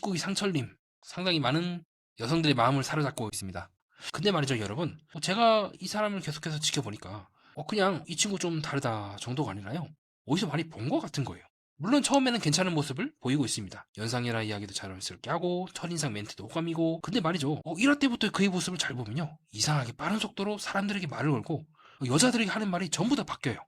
29기 상철님 상당히 많은 여성들의 마음을 사로잡고 있습니다. 근데 말이죠 여러분, 제가 이 사람을 계속해서 지켜보니까 그냥 이 친구 좀 다르다 정도가 아니라요, 어디서 많이 본 것 같은 거예요. 물론 처음에는 괜찮은 모습을 보이고 있습니다. 연상연하 이야기도 자연스럽게 하고 첫인상 멘트도 호감이고, 근데 말이죠 1화 때부터 그의 모습을 잘 보면요, 이상하게 빠른 속도로 사람들에게 말을 걸고 여자들에게 하는 말이 전부 다 바뀌어요.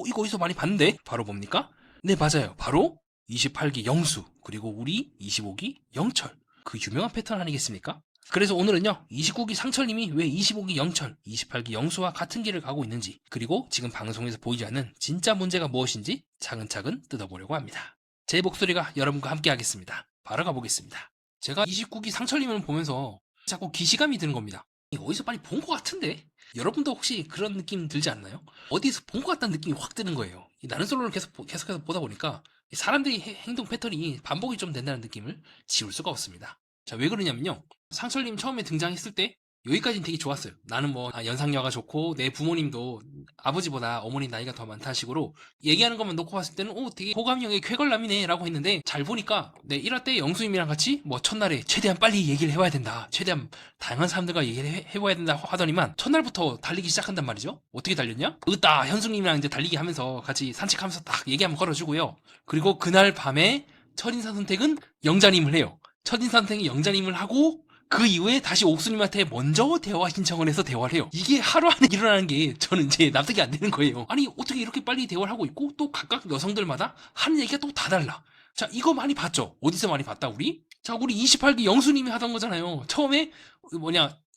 이거 어디서 많이 봤는데? 바로 뭡니까? 네, 맞아요. 바로 28기 영수, 그리고 우리 25기 영철. 그 유명한 패턴 아니겠습니까? 그래서 오늘은요, 29기 상철님이 왜 25기 영철, 28기 영수와 같은 길을 가고 있는지, 그리고 지금 방송에서 보이지 않는 진짜 문제가 무엇인지 차근차근 뜯어보려고 합니다. 제 목소리가 여러분과 함께 하겠습니다. 바로 가보겠습니다. 제가 29기 상철님을 보면서 자꾸 기시감이 드는 겁니다. 이거 어디서 많이 본 것 같은데? 여러분도 혹시 그런 느낌 들지 않나요? 어디서 본 것 같다는 느낌이 확 드는 거예요. 나는 솔로를 계속해서 보다 보니까 사람들이 행동 패턴이 반복이 좀 된다는 느낌을 지울 수가 없습니다. 자, 왜 그러냐면요, 상철님 처음에 등장했을 때 여기까지는 되게 좋았어요. 나는 연상녀가 좋고 내 부모님도 아버지보다 어머니 나이가 더 많다 식으로 얘기하는 것만 놓고 봤을 때는 되게 호감형의 쾌걸남이네 라고 했는데, 잘 보니까 1화 때 영수님이랑 같이 첫날에 최대한 빨리 얘기를 해봐야 된다, 최대한 다양한 사람들과 얘기를 해봐야 된다 하더니만 첫날부터 달리기 시작한단 말이죠. 어떻게 달렸냐? 으따 현숙님이랑 이제 달리기 하면서 같이 산책하면서 딱 얘기 한번 걸어주고요. 그리고 그날 밤에 첫인상 선택은 영자님을 해요. 첫인상 선택이 영자님을 하고 그 이후에 다시 옥수님한테 먼저 대화 신청을 해서 대화를 해요. 이게 하루 안에 일어나는 게 저는 이제 납득이 안 되는 거예요. 아니 어떻게 이렇게 빨리 대화를 하고 있고 또 각각 여성들마다 하는 얘기가 또 다 달라. 자, 이거 많이 봤죠? 어디서 많이 봤다 우리? 자, 우리 28기 영수님이 하던 거잖아요. 처음에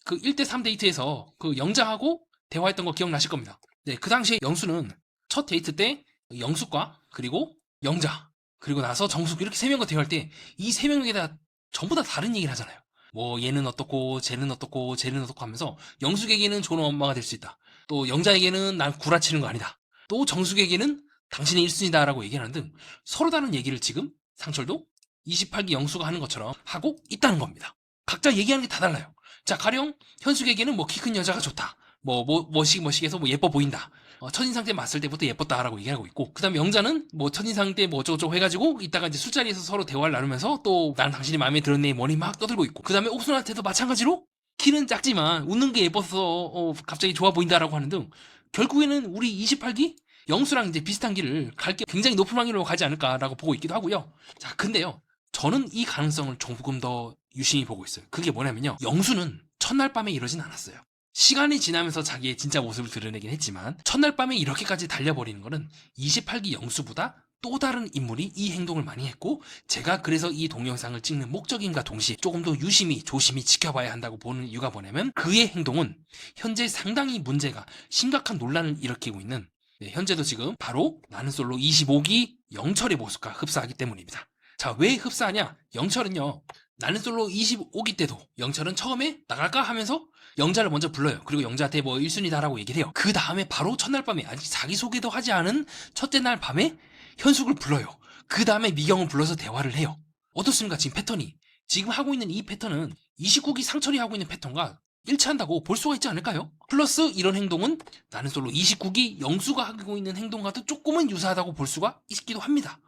그 1대 3 데이트에서 그 영자하고 대화했던 거 기억나실 겁니다. 네, 그 당시에 영수는 첫 데이트 때 영숙과 그리고 영자, 그리고 나서 정숙, 이렇게 세 명과 대화할 때 이 세 명에게 다 전부 다 다른 얘기를 하잖아요. 얘는 어떻고 쟤는 어떻고 쟤는 어떻고 하면서 영숙에게는 좋은 엄마가 될 수 있다, 또 영자에게는 난 구라치는 거 아니다, 또 정숙에게는 당신이 1순위다 라고 얘기하는 등 서로 다른 얘기를 지금 상철도 28기 영수가 하는 것처럼 하고 있다는 겁니다. 각자 얘기하는 게 다 달라요. 자, 가령 현숙에게는 키 큰 여자가 좋다, 머시기해서 예뻐 보인다, 첫인상 때 봤을 때부터 예뻤다라고 얘기하고 있고, 그 다음에 영자는 첫인상 때 어쩌고저쩌고 해가지고 이따가 이제 술자리에서 서로 대화를 나누면서 또 난 당신이 마음에 들었네 머리 막 떠들고 있고, 그 다음에 옥순한테도 마찬가지로 키는 작지만 웃는 게 예뻐서 갑자기 좋아 보인다라고 하는 등, 결국에는 우리 28기 영수랑 이제 비슷한 길을 갈 게 굉장히 높은 확률로 가지 않을까라고 보고 있기도 하고요. 자, 근데요, 저는 이 가능성을 조금 더 유심히 보고 있어요. 그게 뭐냐면요, 영수는 첫날 밤에 이러진 않았어요. 시간이 지나면서 자기의 진짜 모습을 드러내긴 했지만 첫날 밤에 이렇게까지 달려버리는 거는 28기 영수보다 또 다른 인물이 이 행동을 많이 했고, 제가 그래서 이 동영상을 찍는 목적임과 동시에 조금 더 유심히 조심히 지켜봐야 한다고 보는 이유가 뭐냐면, 그의 행동은 현재 상당히 문제가 심각한 논란을 일으키고 있는, 현재도 지금 바로 나는 솔로 25기 영철의 모습과 흡사하기 때문입니다. 자, 왜 흡사하냐? 영철은요, 나는 솔로 25기 때도 영철은 처음에 나갈까 하면서 영자를 먼저 불러요. 그리고 영자한테 1순위다라고 얘기를 해요. 그 다음에 바로 첫날 밤에 아직 자기소개도 하지 않은 첫째 날 밤에 현숙을 불러요. 그 다음에 미경을 불러서 대화를 해요. 어떻습니까? 지금 패턴이. 지금 하고 있는 이 패턴은 29기 상철이 하고 있는 패턴과 일치한다고 볼 수가 있지 않을까요? 플러스 이런 행동은 나는 솔로 29기 영수가 하고 있는 행동과도 조금은 유사하다고 볼 수가 있기도 합니다.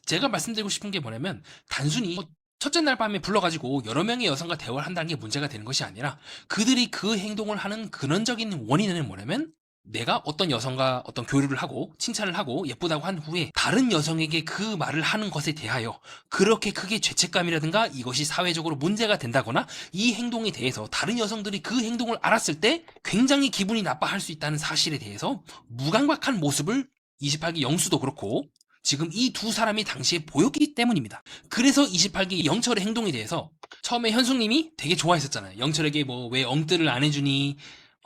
제가 말씀드리고 싶은 게 뭐냐면, 단순히 첫째 날 밤에 불러가지고 여러 명의 여성과 대화를 한다는 게 문제가 되는 것이 아니라, 그들이 그 행동을 하는 근원적인 원인은 뭐냐면, 내가 어떤 여성과 어떤 교류를 하고 칭찬을 하고 예쁘다고 한 후에 다른 여성에게 그 말을 하는 것에 대하여 그렇게 크게 죄책감이라든가 이것이 사회적으로 문제가 된다거나, 이 행동에 대해서 다른 여성들이 그 행동을 알았을 때 굉장히 기분이 나빠할 수 있다는 사실에 대해서 무감각한 모습을 28기 영수도 그렇고 지금 이 두 사람이 당시에 보였기 때문입니다. 그래서 28기 영철의 행동에 대해서 처음에 현숙님이 되게 좋아했었잖아요. 영철에게 왜 엉뜨를 안 해주니,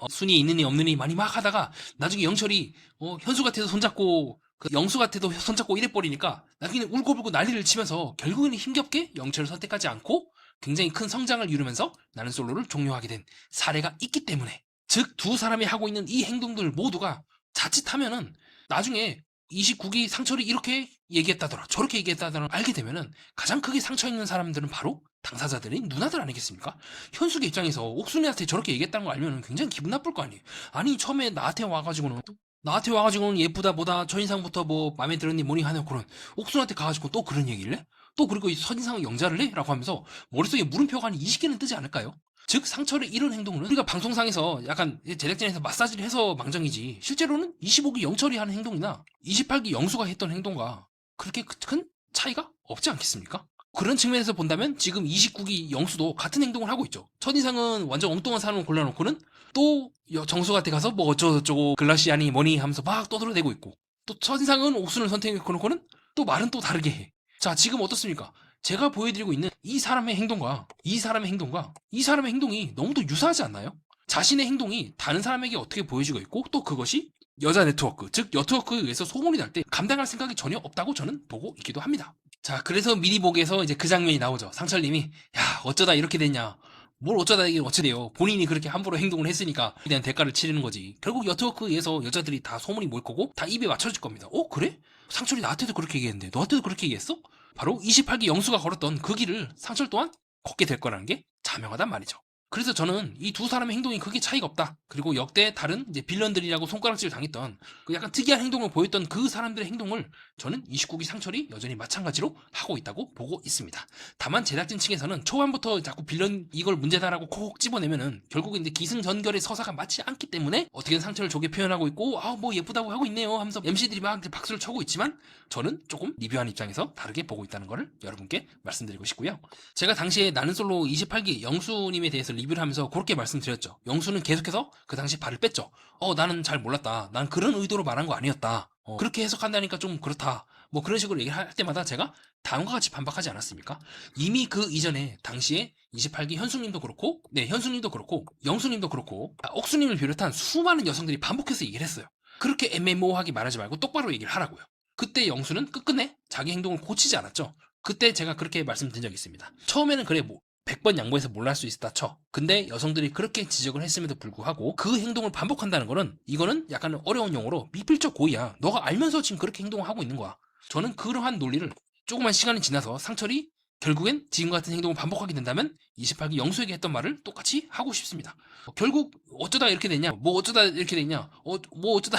순위 있느니 없느니 많이 막 하다가 나중에 영철이 현숙한테도 손잡고 영숙한테도 손잡고 이래버리니까 나중에는 울고불고 난리를 치면서 결국에는 힘겹게 영철을 선택하지 않고 굉장히 큰 성장을 이루면서 나는 솔로를 종료하게 된 사례가 있기 때문에, 즉 두 사람이 하고 있는 이 행동들 모두가 자칫하면은 나중에 29기 상철이 이렇게 얘기했다더라 저렇게 얘기했다더라 알게 되면은 가장 크게 상처 있는 사람들은 바로 당사자들인 누나들 아니겠습니까? 현숙의 입장에서 옥순이한테 저렇게 얘기했다는 거 알면 굉장히 기분 나쁠 거 아니에요. 아니 처음에 나한테 와가지고는 예쁘다 뭐다 첫인상부터 마음에 들었니 뭐니 하는 그런 옥순한테 가가지고 또 그런 얘기를 해? 또 그리고 이 선인상은 영자를 해? 라고 하면서 머릿속에 물음표가 한 20개는 뜨지 않을까요? 즉 상철의 이런 행동은 우리가 방송상에서 약간 제작진에서 마사지를 해서 망정이지 실제로는 25기 영철이 하는 행동이나 28기 영수가 했던 행동과 그렇게 큰 차이가 없지 않겠습니까? 그런 측면에서 본다면 지금 29기 영수도 같은 행동을 하고 있죠. 첫인상은 완전 엉뚱한 사람을 골라놓고는 또 정수한테 가서 뭐 어쩌고저쩌고 글라시아니 뭐니 하면서 막 떠들어대고 있고 또 첫인상은 옥순을 선택해놓고는 또 말은 또 다르게 해. 자, 지금 어떻습니까? 제가 보여드리고 있는 이 사람의 행동과 이 사람의 행동과 이 사람의 행동이 너무도 유사하지 않나요? 자신의 행동이 다른 사람에게 어떻게 보여지고 있고 또 그것이 여자 네트워크, 즉 여트워크에 의해서 소문이 날 때 감당할 생각이 전혀 없다고 저는 보고 있기도 합니다. 자, 그래서 미리 보기에서 이제 그 장면이 나오죠. 상철님이 야 어쩌다 이렇게 됐냐. 뭘 어쩌다 이게 어찌돼요. 본인이 그렇게 함부로 행동을 했으니까 그에 대한 대가를 치르는 거지. 결국 여트워크에 의해서 여자들이 다 소문이 모일 거고 다 입에 맞춰질 겁니다. 그래? 상철이 나한테도 그렇게 얘기했는데 너한테도 그렇게 얘기했어? 바로 28기 영수가 걸었던 그 길을 상철 또한 걷게 될 거라는 게 자명하단 말이죠. 그래서 저는 이 두 사람의 행동이 크게 차이가 없다. 그리고 역대 다른 이제 빌런들이라고 손가락질을 당했던 그 약간 특이한 행동을 보였던 그 사람들의 행동을 저는 29기 상철이 여전히 마찬가지로 하고 있다고 보고 있습니다. 다만 제작진 측에서는 초반부터 자꾸 빌런 이걸 문제다라고 콕 집어내면은 결국은 이제 기승전결의 서사가 맞지 않기 때문에 어떻게든 상철을 좋게 표현하고 있고 뭐 예쁘다고 하고 있네요 하면서 MC들이 막 박수를 쳐고 있지만 저는 조금 리뷰한 입장에서 다르게 보고 있다는 것을 여러분께 말씀드리고 싶고요. 제가 당시에 나는 솔로 28기 영수님에 대해서 리뷰를 하면서 그렇게 말씀드렸죠. 영수는 계속해서 그 당시 발을 뺐죠. 나는 잘 몰랐다. 난 그런 의도로 말한 거 아니었다. 그렇게 해석한다니까 좀 그렇다. 뭐 그런 식으로 얘기를 할 때마다 제가 다음과 같이 반박하지 않았습니까? 이미 그 이전에 당시에 28기 현숙님도 그렇고 현숙님도 그렇고 영수님도 그렇고 옥수님을 비롯한 수많은 여성들이 반복해서 얘기를 했어요. 그렇게 애매모호하게 말하지 말고 똑바로 얘기를 하라고요. 그때 영수는 끝끝내 자기 행동을 고치지 않았죠. 그때 제가 그렇게 말씀드린 적이 있습니다. 처음에는 그래 100번 양보해서 몰랄 수 있다 쳐. 근데 여성들이 그렇게 지적을 했음에도 불구하고 그 행동을 반복한다는 거는 이거는 약간 어려운 용어로 미필적 고의야. 너가 알면서 지금 그렇게 행동을 하고 있는 거야. 저는 그러한 논리를 조그만 시간이 지나서 상철이 결국엔 지금 같은 행동을 반복하게 된다면 28기 영수에게 했던 말을 똑같이 하고 싶습니다. 결국 어쩌다 이렇게 됐냐? 뭐 어쩌다 이렇게 됐냐? 뭐 어쩌다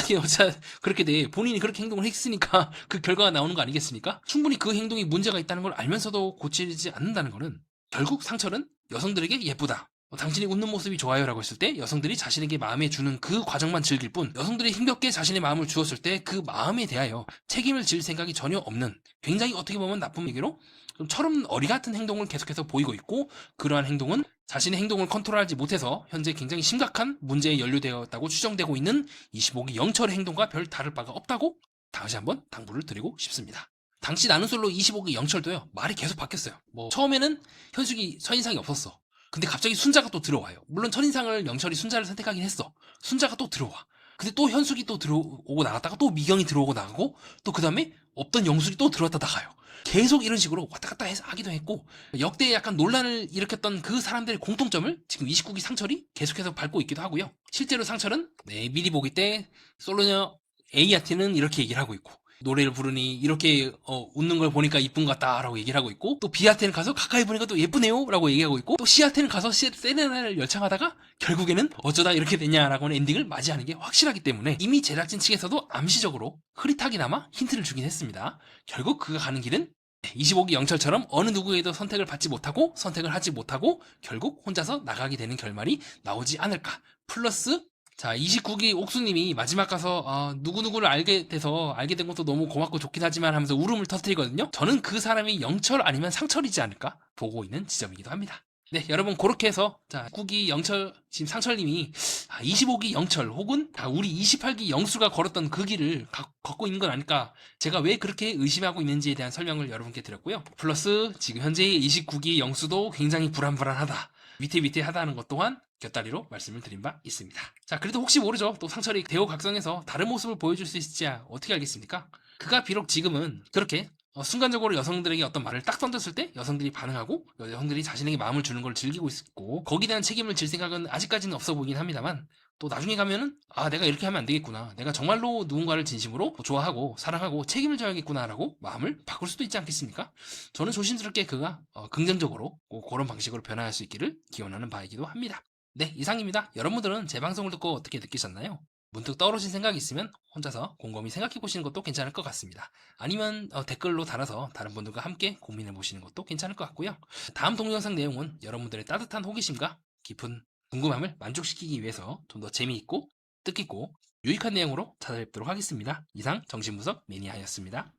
그렇게 돼. 본인이 그렇게 행동을 했으니까 그 결과가 나오는 거 아니겠습니까? 충분히 그 행동이 문제가 있다는 걸 알면서도 고치지 않는다는 거는 결국 상철은 여성들에게 예쁘다. 당신이 웃는 모습이 좋아요 라고 했을 때 여성들이 자신에게 마음에 주는 그 과정만 즐길 뿐 여성들이 힘겹게 자신의 마음을 주었을 때 그 마음에 대하여 책임을 질 생각이 전혀 없는 굉장히 어떻게 보면 나쁜 얘기로 좀 철없는 어리 같은 행동을 계속해서 보이고 있고 그러한 행동은 자신의 행동을 컨트롤하지 못해서 현재 굉장히 심각한 문제에 연루되었다고 추정되고 있는 25기 영철의 행동과 별 다를 바가 없다고 다시 한번 당부를 드리고 싶습니다. 당시 나는 솔로 25기 영철도요 말이 계속 바뀌었어요. 처음에는 현숙이 선인상이 없었어. 근데 갑자기 순자가 또 들어와요. 물론 첫인상을 영철이 순자를 선택하긴 했어. 순자가 또 들어와. 근데 또 현숙이 또 들어오고 나갔다가 또 미경이 들어오고 나가고 또 그 다음에 없던 영숙이 또 들어왔다 나가요. 계속 이런 식으로 왔다 갔다 해서 하기도 했고 역대에 약간 논란을 일으켰던 그 사람들의 공통점을 지금 29기 상철이 계속해서 밟고 있기도 하고요. 실제로 상철은 미리 보기 때 솔로녀 A한테는 이렇게 얘기를 하고 있고 노래를 부르니 이렇게 웃는 걸 보니까 이쁜 것 같다라고 얘기를 하고 있고 또 B한테는 가서 가까이 보니까 또 예쁘네요 라고 얘기하고 있고 또 C한테는 가서 세레나를 열창하다가 결국에는 어쩌다 이렇게 됐냐라고는 엔딩을 맞이하는 게 확실하기 때문에 이미 제작진 측에서도 암시적으로 흐릿하게나마 힌트를 주긴 했습니다. 결국 그가 가는 길은 25기 영철처럼 어느 누구에도 선택을 받지 못하고 선택을 하지 못하고 결국 혼자서 나가게 되는 결말이 나오지 않을까. 플러스 29기 옥수님이 마지막 가서 누구누구를 알게 된 것도 너무 고맙고 좋긴 하지만 하면서 울음을 터뜨리거든요. 저는 그 사람이 영철 아니면 상철이지 않을까 보고 있는 지점이기도 합니다. 네, 여러분 그렇게 해서 9기 영철 지금 상철님이 25기 영철 혹은 우리 28기 영수가 걸었던 그 길을 걷고 있는 건 아닐까 제가 왜 그렇게 의심하고 있는지에 대한 설명을 여러분께 드렸고요. 플러스 지금 현재 29기 영수도 굉장히 불안불안하다. 위태위태하다는 것 또한 곁다리로 말씀을 드린 바 있습니다. 자, 그래도 혹시 모르죠. 또 상철이 대호각성에서 다른 모습을 보여줄 수 있을지 어떻게 알겠습니까? 그가 비록 지금은 그렇게 순간적으로 여성들에게 어떤 말을 딱 던졌을 때 여성들이 반응하고 여성들이 자신에게 마음을 주는 걸 즐기고 있고 거기에 대한 책임을 질 생각은 아직까지는 없어 보이긴 합니다만 또 나중에 가면은 내가 이렇게 하면 안 되겠구나. 내가 정말로 누군가를 진심으로 좋아하고 사랑하고 책임을 져야겠구나라고 마음을 바꿀 수도 있지 않겠습니까? 저는 조심스럽게 그가 긍정적으로 그런 방식으로 변화할 수 있기를 기원하는 바이기도 합니다. 네, 이상입니다. 여러분들은 제 방송을 듣고 어떻게 느끼셨나요? 문득 떠오르신 생각이 있으면 혼자서 곰곰이 생각해 보시는 것도 괜찮을 것 같습니다. 아니면 댓글로 달아서 다른 분들과 함께 고민해 보시는 것도 괜찮을 것 같고요. 다음 동영상 내용은 여러분들의 따뜻한 호기심과 깊은 궁금함을 만족시키기 위해서 좀 더 재미있고 뜻깊고 유익한 내용으로 찾아뵙도록 하겠습니다. 이상 정신분석 매니아였습니다.